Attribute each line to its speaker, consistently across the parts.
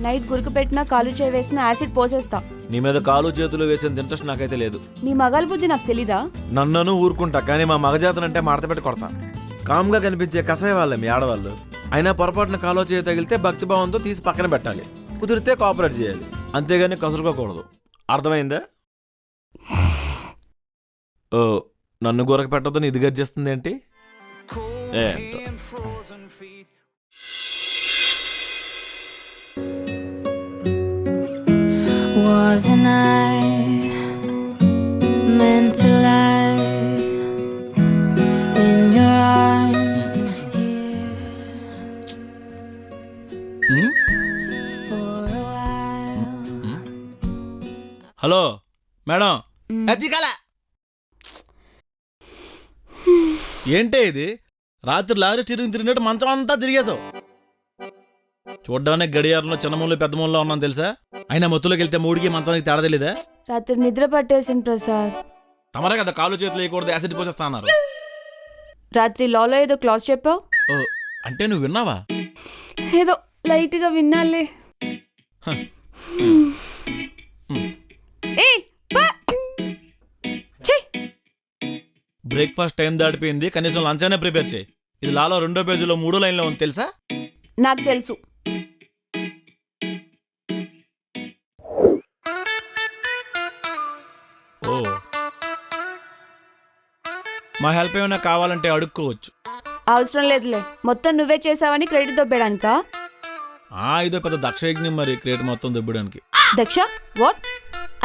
Speaker 1: Night గురికి పెట్టినా కాలు చేయి వేసినా యాసిడ్ పోసేస్తా.
Speaker 2: నీ మీద కాలు చేతులు వేసేంత ఇంట్రెస్ట్ నాకైతే లేదు.
Speaker 1: మీ మగాలి బుద్ధి నాకు తెలీదా?
Speaker 2: నన్నను ఊరుకుంటా, కానీ మా మగజాతనంటే మాడత పెట్టి కొడతా. కామ్గా కనిపించే కసాయ వాళ్ళే మీ ఆడవాళ్ళు. అయినా పొరపాటున కాలో చేయి తగిలితే భక్తిభావంతో తీసి పక్కన పెట్టాలి, కుదిరితే కోఆపరేట్ చేయాలి, అంతేగాని కసురుకోకూడదు. అర్థమైందా? ఓ, నన్ను గొరక పెట్టొద్దని ఇది గర్జిస్తుంది ఏంటి? ఏంటో.
Speaker 3: Wasn't I meant to lie in your arms here for a while?
Speaker 2: Hello madam, అతికాల ఏంటే ఇది? రాత్రి లారీ స్టీరింగ్ తిరిగినట్టు మంచం అంతా తిరిగేశావు. చూడ్డానికి గడియారంలో చిన్నమూలు పెద్దమూలలో ఉన్నాను తెలుసా? అయినా మొత్తులోకి వెళ్తే మూడికి మంచానికి తేడా తెలీదా?
Speaker 1: రాత్రి నిద్ర పట్టేసింది ప్రసాద్.
Speaker 2: తమరే కదా కాలు చేతులు వేయకూడదు, యాసిడ్ పోసేస్తా అన్నారు.
Speaker 1: రాత్రి లాలో ఏదో క్లాస్ చెప్పావు.
Speaker 2: ఓ, అంటే నువ్వు విన్నావా?
Speaker 1: ఏదో లైట్ గా విన్నాలే.
Speaker 2: బ్రేక్ఫాస్ట్ టైం దాటిపోయింది, కనీసం లంచ్ అయినా ప్రిపేర్ చేయి. ఇది లాలో 2వ పేజీలో 3వ లైన్లో ఉంది తెలుసా?
Speaker 1: నాకు తెలుసు.
Speaker 2: ఓ, మా హెల్ప్ ఏమైనా కావాలంటే అడుక్కోవచ్చు.
Speaker 1: అవసరం లేదులే, మొత్తం నువ్వే చేసావని క్రెడిట్ దొబ్బేడానికా?
Speaker 2: ఇదో పెద్ద దక్షయజ్ఞం మరి, క్రెడిట్ మొత్తం దొబ్బడానికి.
Speaker 1: దక్ష వాట్?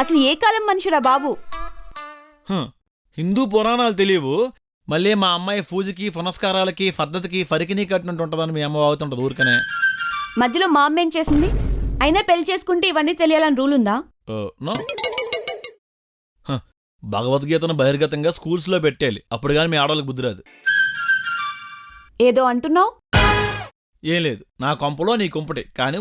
Speaker 1: అసలు ఏ కాలం మనిషిరా బాబు?
Speaker 2: హిందూ పురాణాలు తెలియవు, మళ్ళీ మా అమ్మాయి పూజకి పునస్కారాలకి పద్ధతికి ఫరికినీ కట్టినట్టు ఉంటుందని మీ అమ్మ అవుతుంటది ఊరికనే.
Speaker 1: మధ్యలో మా అమ్మ ఏం చేసింది? అయినా పెళ్లి చేసుకుంటే ఇవన్నీ తెలియాలని రూల్ ఉందా?
Speaker 2: నో. భగవద్గీతను బహిర్గతంగా స్కూల్స్లో పెట్టేయాలి, అప్పుడు కానీ మీ ఆడవాళ్ళకి బుద్ధి రాదు.
Speaker 1: ఏదో అంటున్నావు?
Speaker 2: ఏం లేదు, నా కొంపలో నీ కొంపటే. కానీ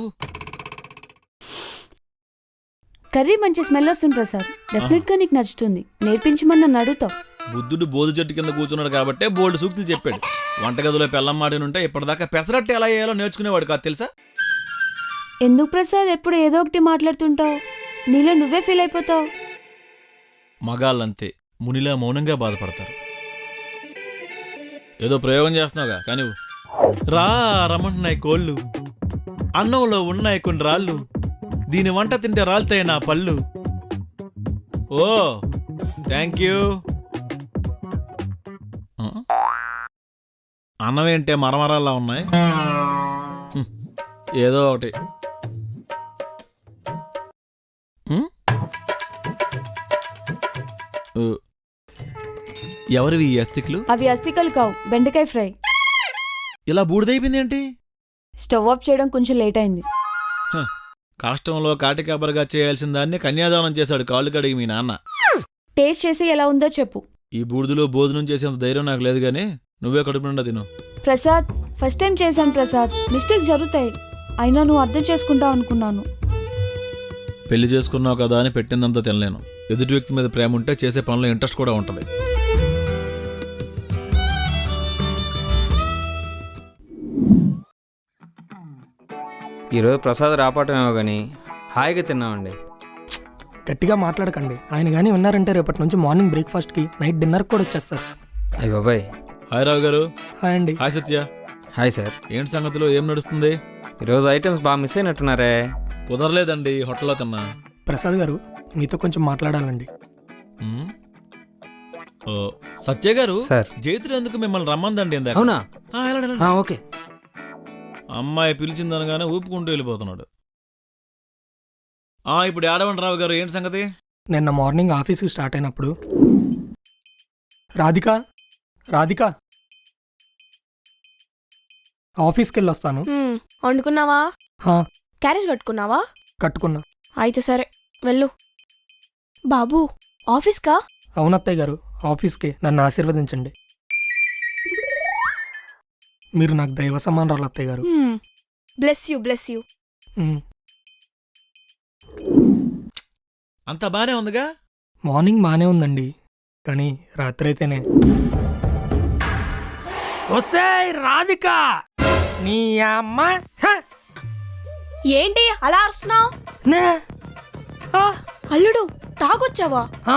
Speaker 1: కర్రీ మంచి స్మెల్ వస్తుంది ప్రసాద్, డెఫినెట్ గా నీకు నచ్చుతుంది. నేర్పించమని నన్ను అడుగుతావు.
Speaker 2: బుద్ధుడు బోధి చెట్టు కింద కూర్చున్నాడు కాబట్టే బోల్డ్ సూక్తులు చెప్పాడు. వంటగదిలో పెళ్ళం మాడినుంటే ఇప్పటిదాకా పెసరట్టు ఎలా వేయాలో నేర్చుకునేవాడు కాదు తెలుసా?
Speaker 1: ఎందుకు ప్రసాద్ ఎప్పుడు ఏదో ఒకటి మాట్లాడుతుంటావు? నీలో నువ్వే ఫీల్ అయిపోతావు.
Speaker 2: మగాళ్ళంతే, మునిలా మౌనంగా బాధపడతారు. ఏదో ప్రయోగం చేస్తున్నావుగా, కానీ రా రమ్మంటున్నాయి కోళ్ళు, అన్నంలో ఉన్నాయి కొన్ని రాళ్ళు, దీని వంట తింటే రాలుతాయి నా పళ్ళు. ఓ థ్యాంక్ యూ. అన్నం ఏంటే మరమరాల్లా ఉన్నాయి? ఏదో ఒకటి. ఎవరివి ఈ అస్థికలు?
Speaker 1: అవి అస్థికలు కావు, బెండకాయ ఫ్రై.
Speaker 2: ఇలా బూడిదైపోయింది ఏంటి?
Speaker 1: స్టవ్ ఆఫ్ చేయడం కొంచెం లేట్ అయింది.
Speaker 2: కాష్టంలో కాటికాబరగా చేయాల్సిన దాన్ని కన్యాదానం చేశాడు కాళ్ళు కడిగి మీ నాన్న.
Speaker 1: టేస్ట్ చేసి ఎలా ఉందో చెప్పు.
Speaker 2: ఈ బూడిదలో భోజనం చేసేంత ధైర్యం నాకు లేదు, గానీ నువ్వే కడుపు నిండా తిను.
Speaker 1: ప్రసాద్, ఫస్ట్ టైం చేశాను ప్రసాద్, మిస్టేక్స్ జరుగుతాయి. అయినా నువ్వు అర్థం చేసుకుంటావు అనుకున్నాను.
Speaker 2: పెళ్లి చేసుకున్నావు కదా అని పెట్టిందంతా తినలేను. ఎదుటి వ్యక్తి మీద ప్రేమ ఉంటే చేసే పనిలో ఇంట్రెస్ట్ కూడా ఉంటుంది.
Speaker 4: ఈరోజు ప్రసాద్ రాపటమేమో కానీ హాయిగా తిన్నామండి.
Speaker 5: గట్టిగా మాట్లాడకండి, ఆయన కానీ ఉన్నారంటే రేపటి నుంచి మార్నింగ్ బ్రేక్ఫాస్ట్కి నైట్ డిన్నర్కి కూడా వచ్చేస్తారు.
Speaker 4: అయ్య బాబాయ్.
Speaker 2: హాయ్ రావు గారు.
Speaker 5: హాయ్ అండి.
Speaker 2: హాయ్ సత్య.
Speaker 4: Hi sir.
Speaker 2: ఏంటి సంగతిలో, ఏం నడుస్తుంది?
Speaker 4: ఈరోజు ఐటమ్స్ బాగా మిస్ అయినట్టున్నారే.
Speaker 2: కుదరలేదండి, హోటల్లో తిన్నా.
Speaker 5: ప్రసాద్ గారు మీతో కొంచెం మాట్లాడాలండి.
Speaker 2: సత్య గారు
Speaker 4: సార్,
Speaker 2: జైత్రి ఎందుకు మిమ్మల్ని రమ్మందండి?
Speaker 4: అవునా? ఓకే.
Speaker 2: అమ్మాయి పిలిచిందనగానే ఊపుకుంటూ వెళ్ళిపోతున్నాడు. ఇప్పుడు ఆడవండి రావు గారు, ఏంటి సంగతి?
Speaker 5: నిన్న మార్నింగ్ ఆఫీస్కి స్టార్ట్ అయినప్పుడు రాధిక ఆఫీస్కి వెళ్ళి వస్తాను.
Speaker 6: వండుకున్నావా? క్యారేజ్ కట్టుకున్నావా?
Speaker 5: కట్టుకున్నా.
Speaker 6: అయితే సరే వెళ్ళు. బాబు ఆఫీస్కా?
Speaker 5: అవునత్తయ్య గారు, ఆఫీస్కి. నన్ను ఆశీర్వదించండి. మీరు నాకు దైవ సమానరాలు అత్తయ్య గారు.
Speaker 6: Bless you, bless you.
Speaker 2: అంతా బానే ఉందిగా?
Speaker 5: మార్నింగ్ బానే ఉందండి, కానీ రాత్రి అయితేనే. ఒసేయ్ రాధిక, నీ అమ్మ
Speaker 6: ఏంటి అలా అరుస్తున్నావు?
Speaker 5: నే ఆ,
Speaker 6: అల్లుడు తాగొచ్చావా?
Speaker 5: ఆ,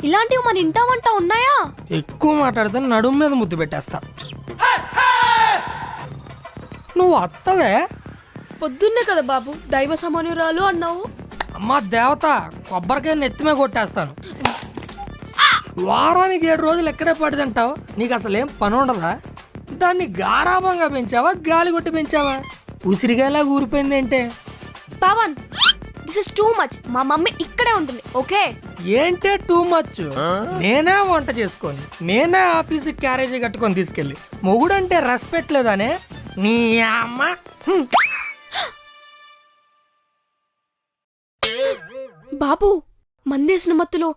Speaker 6: ఇలాంటివి మన ఇంటా వంట ఉన్నాయా?
Speaker 5: ఎక్కువ మాట్లాడితే నడుము మీద ముద్దు పెట్టేస్తా. నువ్వు అత్తవే?
Speaker 6: పొద్దున్నే కదా బాబు దైవ సమానురాలు అన్నావు.
Speaker 5: అమ్మా దేవత, కొబ్బరికాయ నెత్తిమే కొట్టేస్తాను. వారానికి 7 రోజులు ఎక్కడే పడిదంటావు? నీకు అసలేం పని ఉండదా? దాన్ని గారాభంగా పెంచావా, గాలి కొట్టి పెంచావా? ఉసిరిగాయలా ఊరిపోయిందేంటే?
Speaker 6: Pavan, this is too much. మా మమ్మీ ఇక్కడే ఉంటుంది, ఓకే?
Speaker 5: ఏంటే టూ మచ్? నేనే వంట చేసుకొని, నేనే ఆఫీస్కి క్యారేజీ కట్టుకొని తీసుకెళ్ళి, మొగుడంటే రెస్పెక్ట్ లేదానే నీ అమ్మ?
Speaker 6: బాబు, మందేసిన మత్తులో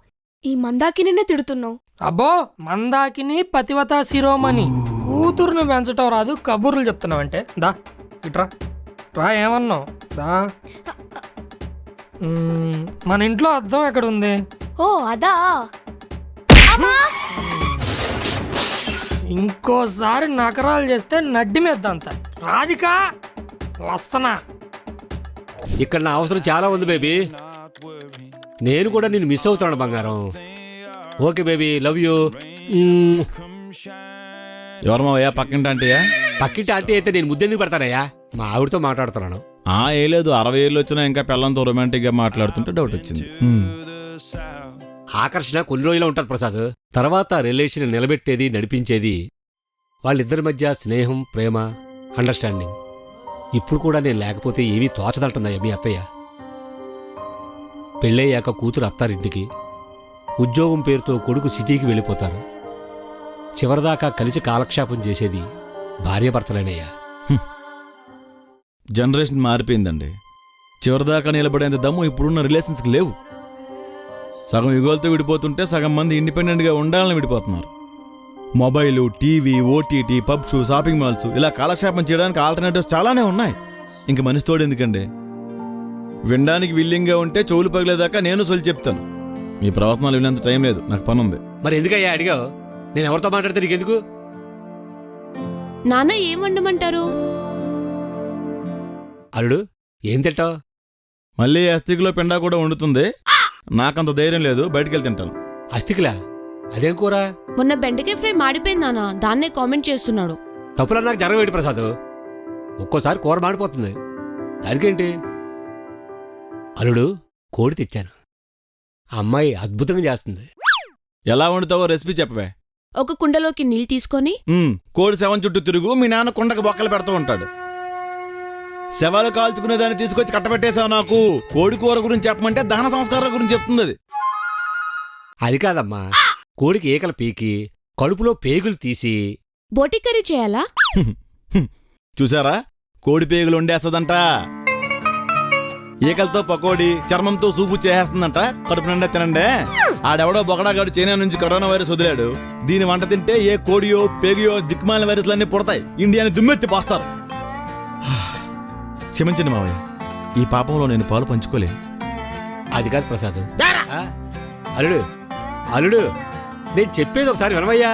Speaker 6: ఈ మందాకినే తిడుతున్నావు.
Speaker 5: అబ్బో, మందాకిని పతివత శిరోమణి కూతురుని పెంచటం రాదు, కబుర్లు చెప్తున్నావంటే? దా ఇట్రా రా, ఏమన్నావు దా. మన ఇంట్లో అద్దం ఎక్కడ ఉంది?
Speaker 6: ఓ అదా. అమ్మా!
Speaker 5: ఇంకోసారి నకరాలు చేస్తే నడ్డి మీద అంత. రాధికా వస్తనా?
Speaker 7: ఇక్కడ నా అవసరం చాలా ఉంది బేబీ. నేను కూడా నేను మిస్ అవుతున్నాను బంగారం. Okay baby, love you.
Speaker 2: ఎవరు మావయ్యా? పక్కింటి ఆంటీయా?
Speaker 7: పక్కింటి ఆంటీ అయితే నేను ముద్దెందుకు పెడతానయ్యా? మా ఆవిడతో మాట్లాడుతున్నాను.
Speaker 2: ఏ లేదు, 60 ఏళ్ళు వచ్చినా ఇంకా పిల్లలతో రొమాంటిక్ గా మాట్లాడుతుంటే డౌట్ వచ్చింది.
Speaker 7: ఆకర్షణ కొన్ని రోజులు ఉంటుంది ప్రసాద్. తర్వాత రిలేషన్ నిలబెట్టేది, నడిపించేది వాళ్ళిద్దరి మధ్య స్నేహం, ప్రేమ, అండర్స్టాండింగ్. ఇప్పుడు కూడా నేను లేకపోతే ఏమీ తోచదంటుందయ్యా మీ అత్తయ్య. పెళ్ళయ్యాక కూతురు అత్తారింటికి, ఉద్యోగం పేరుతో కొడుకు సిటీకి వెళ్ళిపోతారు. చివరిదాకా కలిసి కాలక్షేపం చేసేది భార్యాభర్తలేనయ్యా.
Speaker 2: జనరేషన్ మారిపోయిందండి. చివరిదాకా నిలబడేంత దమ్ము ఇప్పుడున్న రిలేషన్స్కి లేవు. సగం యుగాలతో విడిపోతుంటే సగం మంది ఇండిపెండెంట్గా ఉండాలని విడిపోతున్నారు. Mobile, TV, OTT, pubs, shopping malls, ఇలా కాలక్షేపం చేయడానికి ఆల్టర్నేటివ్స్ చాలానే ఉన్నాయి. ఇంక మనిషి తోడు ఎందుకండి? వినడానికి విల్లింగ్గా ఉంటే చెవులు పగిలేదాకా నేను సొలి చెప్తాను. మీ ప్రవచనాలు వినేంత టైం లేదు, నాకు పని ఉంది.
Speaker 7: మరి ఎందుకయ్యా అడిగావు? నేను ఎవరితో మాట్లాడితే నీకెందుకు?
Speaker 8: నాన్న ఏం వండమంటారు?
Speaker 7: అల్లుడు ఏం తింటావు?
Speaker 2: మళ్ళీ అస్థికిలో పిండా కూడా వండుతుంది. నాకంత ధైర్యం లేదు, బయటికెళ్ళి తింటాను.
Speaker 7: అస్థికిలా? అదేం కూర?
Speaker 8: మొన్న బెండకాయ ఫ్రై మాడిపోయింది నాన్న, దాన్నే కామెంట్ చేస్తున్నాడు.
Speaker 7: తప్పులా నాకు జరగవేటి ప్రసాద్. ఒక్కోసారి కూర మాడిపోతుంది, దానికేంటి? అల్లుడు కోడి తెచ్చాను, అమ్మాయి అద్భుతంగా చేస్తుంది.
Speaker 2: ఎలా వండుతావో రెసిపీ చెప్పవే.
Speaker 8: ఒక కుండలోకి నీళ్ళు తీసుకొని
Speaker 2: కోడి శవం చుట్టూ తిరుగు, మీ నాన్న కుండకు బొక్కలు పెడుతూ ఉంటాడు. శవాలు కాల్చుకునే దాన్ని తీసుకొచ్చి కట్టబెట్టేశావు నాకు. కోడి కూర గురించి చెప్పమంటే దహన సంస్కారాల గురించి చెప్తుంది అది.
Speaker 7: అది కాదమ్మా, కోడికి ఏకలు పీకి కడుపులో పేగులు తీసి
Speaker 8: బోటి కర్రీ చేయాలా?
Speaker 2: చూసారా, కోడి పేగులు వండేస్తుందంట. ఈకలతో పకోడి, చర్మంతో సూపు చేసేస్తుందంట. కడుపు నిండా తినండే. ఆడెవడో బొగడాగాడు చైనా నుంచి కరోనా వైరస్ వదిలాడు. దీని వంట తింటే ఏ కోడియో పేగియో దిక్కుమాలిన వైరస్లన్నీ పుడతాయి, ఇండియాని దుమ్మెత్తి పోస్తారు. క్షమించండి మావయ్య, ఈ పాపంలో నేను పాలు పంచుకోలే.
Speaker 7: అది కాదు ప్రసాద్. అల్లుడు అల్లుడు నేను చెప్పేది ఒకసారి వినవయ్యా.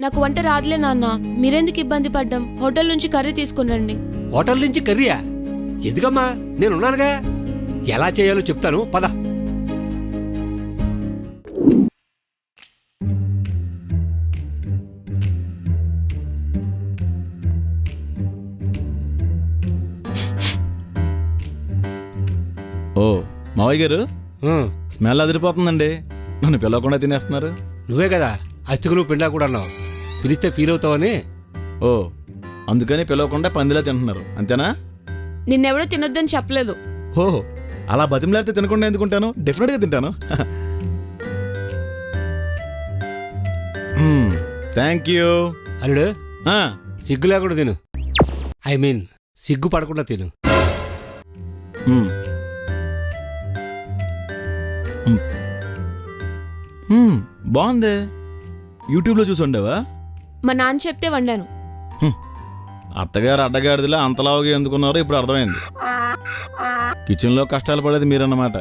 Speaker 8: నాకు వంట రాదులే నాన్న, మీరెందుకు ఇబ్బంది పడ్డం? హోటల్ నుంచి కర్రీ తీసుకుని రండి.
Speaker 7: హోటల్ నుంచి కర్రీయా? ఎందుకమ్మా, నేనున్నానుగా. ఎలా చేయాలో చెప్తాను, పద.
Speaker 2: ఓ మావయ్య గారు, స్మెల్ అదిరిపోతుందండి. నన్ను పిలవకుండా తినేస్తున్నారు.
Speaker 7: నువ్వే కదా అస్థికులు పిండా కూడా అన్నావు, పిలిస్తే ఫీల్ అవుతావని.
Speaker 2: ఓ, అందుకని పిలవకుండా పందిలా తింటున్నారు అంతేనా?
Speaker 8: నిన్నెవడో తినొద్దని చెప్పలేదు.
Speaker 2: ఓ, అలా బతిమలాడితే తినకుండా ఎందుకుంటాను? డెఫినెట్గా తింటాను. Thank you.
Speaker 7: అల్లుడు సిగ్గు లేకుండా తిను. ఐ మీన్ సిగ్గు పడకుండా తిను.
Speaker 2: బాగుంది. యూట్యూబ్లో చూసి ఉండేవా?
Speaker 8: మా నాన్న చెప్తే వండాను.
Speaker 2: అత్తగారు అడ్డగాడిదిలా అంతలావుగా ఎందుకున్నారో ఇప్పుడు అర్థమైంది. కిచెన్లో కష్టాలు పడేది మీరన్నమాట.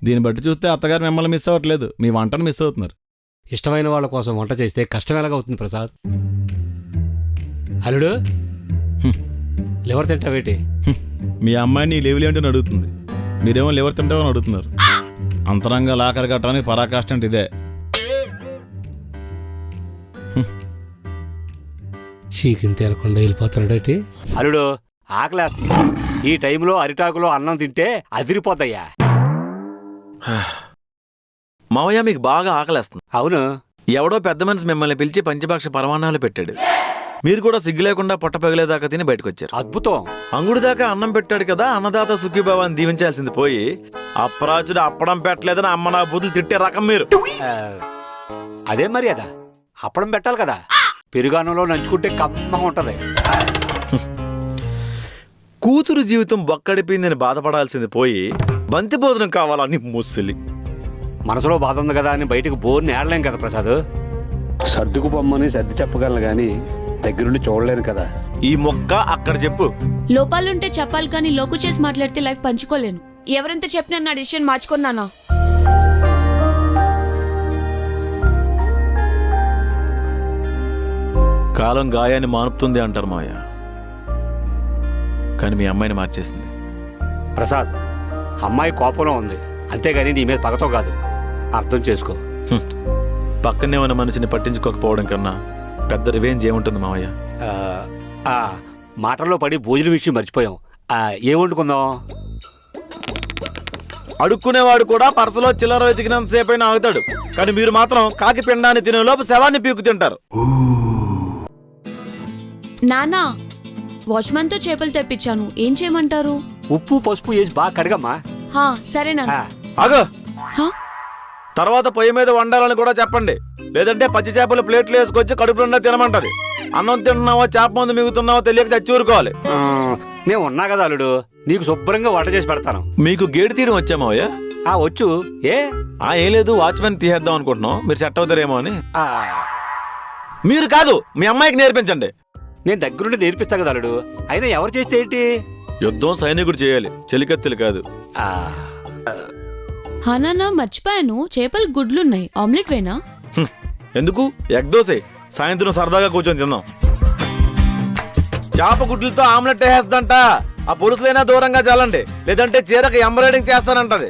Speaker 2: దీన్ని బట్టి చూస్తే అత్తగారు మిమ్మల్ని మిస్ అవ్వట్లేదు, మీ వంటను మిస్ అవుతున్నారు.
Speaker 7: ఇష్టమైన వాళ్ళ కోసం వంట చేస్తే కష్టం ఎలాగవుతుంది ప్రసాద్? అల్లుడు లివర్ తింటావేటి?
Speaker 9: మీ అమ్మాయి నీ లెవెల్ ఏంటని అడుగుతుంది, మీరేమో లివర్ తింటామని అడుగుతున్నారు. అంతరంగా లాకర్ కట్టడానికి పరాకాష్ట అంటే ఇదే.
Speaker 7: చీకిన తినకుండా వెళ్ళిపోతున్నాడేటి? అల్లుడు ఆకలేస్తుంది. ఈ టైంలో అరిటాకులో అన్నం తింటే అదిరిపోద్దయ్యా.
Speaker 2: మావయ్య మీకు బాగా ఆకలేస్తుంది.
Speaker 7: అవును.
Speaker 2: ఎవడో పెద్ద మనిషి మిమ్మల్ని పిలిచి పంచభక్ష పరమాన్నాలు పెట్టాడు. మీరు కూడా సిగ్గు లేకుండా పొట్ట పగిలేదాకా తిని బయటకు వచ్చారు.
Speaker 7: అద్భుతం.
Speaker 2: అంగుడి దాకా అన్నం పెట్టాడు కదా, అన్నదాత సుఖీభావాన్ని దీవించాల్సింది పోయి అప్రాచుడు అప్పడం పెట్టలేదని అమ్మ నా బూతులు తిట్టే రకం మీరు.
Speaker 7: అదే మరి అదా అప్పడం పెట్టాలి కదా, పెరుగానంలో నంచుకుంటే కమ్మగా ఉంటది.
Speaker 2: కూతురు జీవితం బొక్కడిపోయిందని బాధపడాల్సింది పోయి బంతి భోజనం కావాలని ముస్సిలి.
Speaker 7: మనసులో బాధ ఉంది కదా అని బయటకు బోర్ని ఏడలేం కదా ప్రసాద్.
Speaker 10: సర్దుకు పొమ్మని సర్ది చెప్పగలను గాని దగ్గరుండి చూడలేను కదా.
Speaker 2: ఈ మొక్క అక్కడ చెప్పు.
Speaker 8: లోపాలుంటే చెప్పాలి కానీ లోకు చేసి మాట్లాడితే లైఫ్ పంచుకోలేను.
Speaker 1: ఎవరెంత చెప్పినా నా డిసిషన్ మార్చుకున్నానా?
Speaker 2: కాలం గాయాన్ని మానుపుతుంది అంటారు మాయ, కానీ మీ అమ్మాయిని మార్చేసింది.
Speaker 7: ప్రసాద్, అమ్మాయి కోపంలో ఉంది అంతేగాని నీ మీద పగతో కాదు, అర్థం చేసుకో.
Speaker 2: పక్కనే ఉన్న మనిషిని పట్టించుకోకపోవడం కన్నా పెద్ద రివెంజ్ ఏముంటుంది మావయ్య?
Speaker 7: మాటల్లో పడి భోజనం విషయం మర్చిపోయాం. ఏం వండుకుందాం?
Speaker 2: అడుక్కునేవాడు కూడా పరసలో చిల్లర వెతికినంత సేపైనా ఆగుతాడు, కానీ మీరు మాత్రం కాకి పిండాన్ని తినే లోపు శవాన్ని పీకు తింటారు.
Speaker 8: నానా, వాచ్మెన్ తో చేపలు తెప్పించాను, ఏం చేయమంటారు?
Speaker 7: ఉప్పు పసుపు వేసి బాగా కడగమ్మా.
Speaker 8: హా సరే నాన్న.
Speaker 2: ఆగో,
Speaker 8: హా?
Speaker 2: తర్వాత పొయ్యి మీద వండాలని కూడా చెప్పండి, లేదంటే పచ్చి చేపలు ప్లేట్లు వేసుకొచ్చి కడుపు నిండా తినమంటది. అన్నం తింటున్నావో చేప మందు మిగుతున్నావో తెలియక చచ్చి ఊరుకోవాలి.
Speaker 7: నేను ఉన్నా కదా అల్లుడు, నీకు శుభ్రంగా వంట చేసి పెడతాను.
Speaker 2: మీకు గేటు తీయడం వచ్చామావయ్య?
Speaker 7: వచ్చు.
Speaker 2: ఏం లేదు, వాచ్మెన్ తీసేద్దాం అనుకుంటున్నాం, మీరు సెట్ అవుతారేమో అని.
Speaker 7: ఆ,
Speaker 2: మీరు కాదు, మీ అమ్మాయికి నేర్పించండి.
Speaker 7: నేను దగ్గరుండి నేర్పిస్తా కదా అల్లుడు, అయినా ఎవరు చేస్తే ఏంటి?
Speaker 2: యుద్ధం సైనికుడు చేయాలి, చెలికత్తెలు కాదు.
Speaker 8: హా నాన్న, మర్చిపోయాను, చేపలు గుడ్లున్నాయి, ఆమ్లెట్ వేనా?
Speaker 2: ఎందుకు, ఎగ్ దోసే, సాయంత్రం సరదాగా కూర్చొని తిందాం. చేప గుడ్లతో ఆమ్లెట్ వేసేద్దంట. ఆ పురుషులైనా దూరంగా చాలండి, లేదంటే చీరకు ఎంబ్రాయిడింగ్ చేస్తానంటది.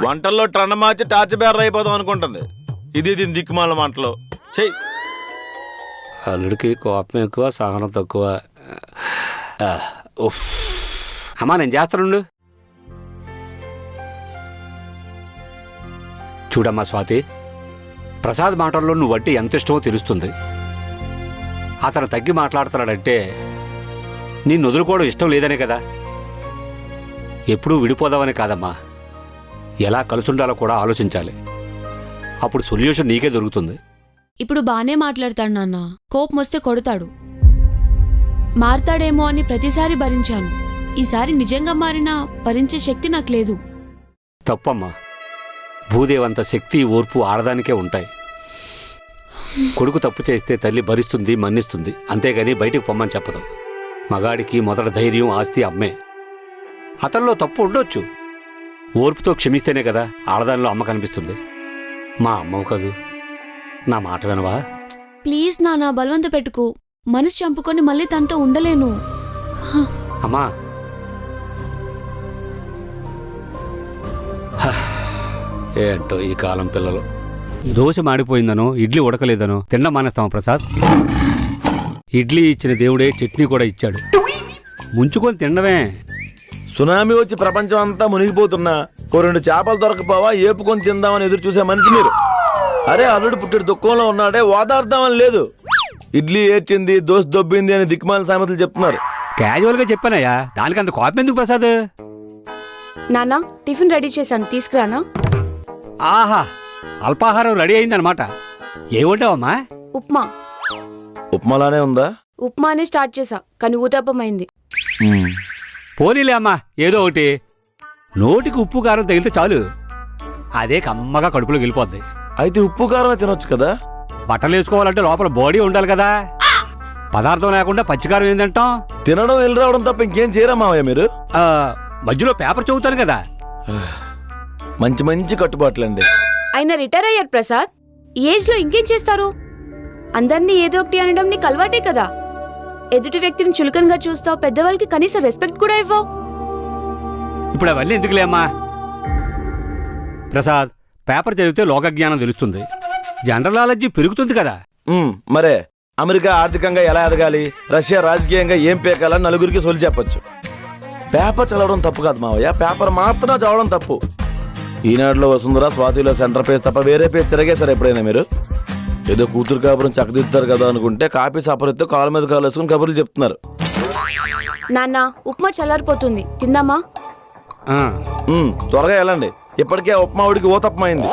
Speaker 2: వంటల్లో ట్రెండ్ మార్చి టార్చ్ బేర్ అయిపోదాం అనుకుంటుంది. ఇది దీని దిక్కుమాల వంటలో చెయ్యి.
Speaker 7: అల్లుడికి కోపం ఎక్కువ, సహనం తక్కువ. అమ్మా నేను చేస్తానుండు. చూడమ్మా స్వాతి, ప్రసాద్ మాటల్లో నువ్వు అంటే ఎంత ఇష్టమో తెలుస్తుంది. అతను తగ్గి మాట్లాడుతున్నాడంటే నిన్ను వదులుకోవడం ఇష్టం లేదనే కదా. ఎప్పుడూ విడిపోదామని కాదమ్మా, ఎలా కలుసుండాలో కూడా ఆలోచించాలి. అప్పుడు సొల్యూషన్ నీకే దొరుకుతుంది.
Speaker 8: ఇప్పుడు బానే మాట్లాడతాడు నాన్న, కోపం వస్తే కొడతాడు. మారతాడేమో అని ప్రతిసారి భరించాను, ఈసారి నిజంగా మారినా భరించే శక్తి నాకు లేదు.
Speaker 7: తప్పమ్మా, భూదేవంత శక్తి ఓర్పు ఆడదానికే ఉంటాయి. కొడుకు తప్పు చేస్తే తల్లి భరిస్తుంది, మన్నిస్తుంది, అంతేగాని బయటికి పొమ్మని చెప్పదు. మగాడికి మొదట ధైర్యం, ఆస్తి అమ్మే. అతనిలో తప్పు ఉండొచ్చు, ఓర్పుతో క్షమిస్తేనే కదా ఆడదానిలో అమ్మ కనిపిస్తుంది. మా అమ్మవు కాదు, నా మాట వినవా?
Speaker 8: ప్లీజ్ నాన్న, బలవంత పెట్టుకో, మనసు చంపుకొని మళ్ళీ తనతో ఉండలేను.
Speaker 7: అమ్మా, ఏంటో ఈ కాలం పిల్లలు. దోశ మాడిపోయిందనో, ఇడ్లీ ఉడకలేదనో తిన్న మానేస్తామా ప్రసాద్? ఇడ్లీ ఇచ్చిన దేవుడే చట్నీ కూడా ఇచ్చాడు, ముంచుకొని తినడమే.
Speaker 2: సునామీ వచ్చి ప్రపంచం అంతా మునిగిపోతున్నా ఓ 2 చేపలు దొరకపోవా ఏపుకొని తిందామని ఎదురు చూసే మనిషి మీరు. అరే, అల్లుడు పుట్టిన దుఃఖంలో ఉన్నాడే, ఓదార్దామని లేదు. ఇడ్లీ ఏడ్చింది, దోశ దొబ్బింది అని దిక్కుమాల సామెతలు చెప్తున్నారు.
Speaker 7: క్యాజువల్ గా చెప్పానయ్యా, దానికి అంత కోపం ఎందుకు ప్రసాద్?
Speaker 1: నాన్న, టిఫిన్ రెడీ చేశాను, తీసుకురానా?
Speaker 7: ఆహా, అల్పాహారం రెడీ అయిందనమాట. ఏమంటావమ్మా?
Speaker 1: ఉప్మా.
Speaker 2: ఉప్మాలానే ఉందా?
Speaker 1: ఉప్మానే స్టార్ట్ చేశా, కానీ ఊతప్పం అయింది.
Speaker 7: పోనీలే అమ్మా, ఏదో ఒకటి. నోటికి ఉప్పు కారం తగిలితే చాలు, అదే కమ్మగా కడుపులోకి వెళ్ళిపోద్ది.
Speaker 2: అయితే ఉప్పు కారమే తినొచ్చు కదా.
Speaker 7: బట్టలు వేసుకోవాలంటే లోపల బాడీ ఉండాలి కదా, పదార్థం లేకుండా పచ్చికారం ఏందంటాం?
Speaker 2: తినడం వెళ్ళి రావడం తప్ప ఇంకేం చేయరా మావయ్య మీరు?
Speaker 7: మధ్యలో పేపర్ చదువుతాను కదా.
Speaker 2: మంచి మంచి కట్టుబాట్లండి.
Speaker 1: ఆయన రిటైర్ అయ్యారు ప్రసాద్, ఈ ఏజ్ లో ఇంకేం చేస్తారు? అందరినీ ఏదో ఒకటి అనడం నీకు అలవాటే కదా. ఎదుటి వ్యక్తిని చులకనగా చూస్తావు, పెద్దవాళ్ళకి కనీసం రెస్పెక్ట్ కూడా ఇవ్వవు.
Speaker 7: ఇప్పుడు అవన్నీ ఎందుకులే అమ్మా. ప్రసాద్, పేపర్ చదివితే లోకజ్ఞానం తెలుస్తుంది, జనరల్ నాలెడ్జి పెరుగుతుంది కదా.
Speaker 2: మరే అమెరికా ఆర్థికంగా ఎలా ఎదగాలి, రష్యా రాజకీయంగా ఏం పేకాలని నలుగురికి సొలి చెప్పొచ్చు. పేపర్ చదవడం తప్పు కాదు మావయ్య, పేపర్ మాత్రం చదవడం తప్పు. ఈనాడులో వసుంధర, స్వాతిలో సెంటర్ పేజ్ తప్ప వేరే పేజ్ తిరగేశారు ఎప్పుడైనా మీరు? ఏదో కూతురు కాపురం చక్కదిద్దుతారు కదా అనుకుంటే కాపీ సపరెత్తు కాలు మీద కాలు వేసుకుని కబుర్లు చెప్తున్నారు.
Speaker 1: నాన్న, ఉప్మా చల్లారిపోతుంది, తిందామా?
Speaker 2: త్వరగా వెళ్ళండి, ఇప్పటికే ఉప్మా ఉడికి ఓతప్పమా అయింది.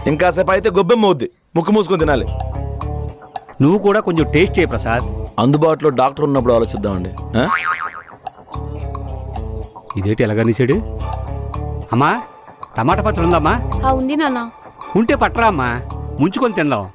Speaker 2: ఇంకాసేపు అయితే గొబ్బెమ్మ అవుద్ది, ముక్కు మూసుకొని తినాలి.
Speaker 7: నువ్వు కూడా కొంచెం టేస్ట్ చేయి ప్రసాద్.
Speaker 2: అందుబాటులో డాక్టర్ ఉన్నప్పుడు ఆలోచిద్దామండి.
Speaker 7: ఇదేంటి ఎలాగనిసాడు? అమ్మా, టమాటా పచ్చడి ఉందమ్మా?
Speaker 1: ఉంది నాన్న.
Speaker 7: ఉంటే పట్టరా అమ్మా, ముంచుకొని తిందాం.